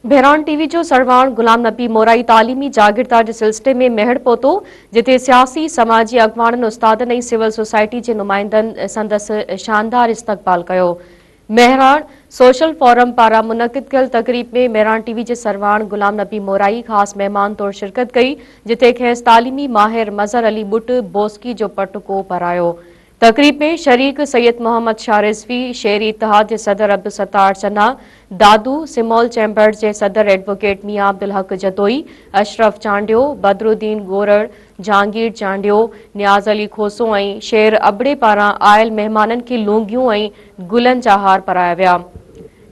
बहरान TV जो सरवाण Ghulam Nabi mori तालीमी जागीरदार के सिलसिले में महड़ पहुतो, जिते सियासी समाजी अगवाणन उस्तादन ऐं सिविल सोसाइटी के नुमाइंदन संदस शानदार इस्तकबाल कयो। बहरान सोशल फोरम पारा मुनक़िद कयल तकरीब में बहरान टीवी के सरवाण गुलाम नबी मोराई खास मेहमान तौर शिरकत कई, जिते खेस तालीमी माहिर मजहर अली बुट बोस्की जो पटको परायो। तकरीब में शरीक सैयद मोहम्मद शाह रिजवी, शेरी इत्तेहाद के सदर अब्दुल सत्तार चन्ना, दादू सिमोल चैम्बर के सदर एडवोकेट मियां अब्दुल हक जतोई, अशरफ चांडियो, बदरुद्दीन गोरड़, जहांगीर चांडियो, नियाज अली खोसो ऐं शेर अबड़े पारां आयल मेहमानन के लूंगियूं ऐं गुलन जा हार पराया विया।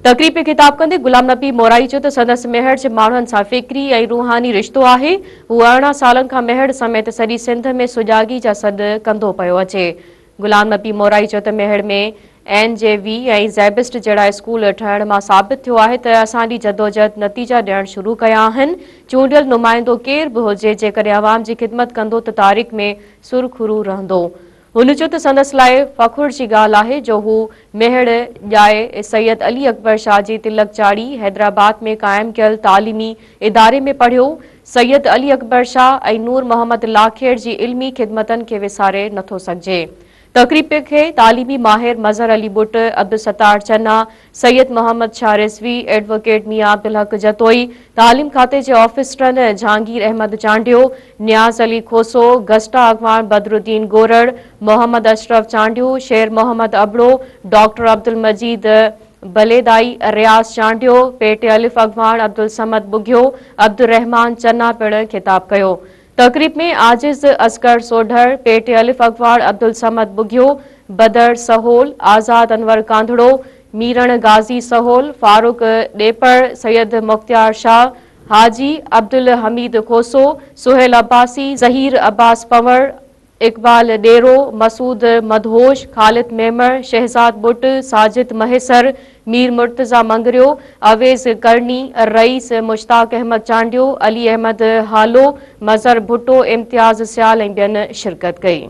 तकरीब में खिताब कंदे गुलाम नबी मोराई चयो त संदसि मेहड़ जे माण्हुनि सां फिक्री ऐं रूहानी रिश्तो आहे। हू 18 सालनि खां मेहड़ समेत सॼी सिंध में सुजागी जा सॾ कंदो पियो अचे। गुलाम नबी मोराई चयो त मेहड़ में NJV ऐं ज़ैबिस्ट जहिड़ा स्कूल ठहण मां साबित थियो आहे त असांजी जदोजहद नतीजा ॾियण शुरू कया आहिनि। चूंडियल नुमाइंदो केर बि हुजे, जेकॾहिं आवाम जी ख़िदमत कंदो त तारीख़ में सुरख़ुरू रहंदो। हुन चयो त संदसि लाइ फ़खुर जी ॻाल्हि आहे जो हू मेहड़ ॼाए सैयद अली अकबर शाह जी तिलक चाढ़ी हैदराबाद में क़ाइमु कयल तालीमी इदारे में पढ़ियो। सैयद अली अकबर शाह ऐं नूर मोहम्मद लाखेड़ जी इल्मी ख़िदमतनि खे विसारे नथो सघिजे। तकरीब के तालीमी माहिर मजहर अली बुट, अब्दुल सत्तार चन्ना, सैयद मोहम्मद शाह रिजवी, एडवोकेट मियां अब्दुल हक जतोई, तालीम खाते के ऑफिसरन जहांगीर अहमद चांडियो, नियाज अली खोसो, गस्टा अगवान बदरुद्दीन गोरड़, मोहम्मद अशरफ चांडियो, शेर मोहम्मद अबड़ो, डॉक्टर अब्दुल मजीद बलेदाई, रियाज चांडियो, पेटे अलिफ अगवान अब्दुल समद बुघियो, अब्दुल रहमान चन्ना पिण खिताब कयो। तकरीब में आजिज असगर सोढर, पेटे अलिफ अगवान अब्दुल समद बुघियो, बदर सहोल, आज़ाद अनवर कांधड़ो, मीरण गाज़ी सहोल, फारूक डेपड़, सैयद मुख्तियार शाह, हाजी अब्दुल हमीद खोसो, सुहेल अब्बासी, ज़हीर अब्बास पंवर, इकबाल डेरो, मसूद मदहोश, खालिद मेमर, शहजाद बुट, साजिद महेसर, मीर मुर्तज़ा मंगरियो, अवेज़ करनी, रईस मुश्ताक अहमद चांडियो, अली अहमद हालो, मज़हर भुट्टो, इम्तियाज़ सियाल ऐं ॿियनि शिरकत कई।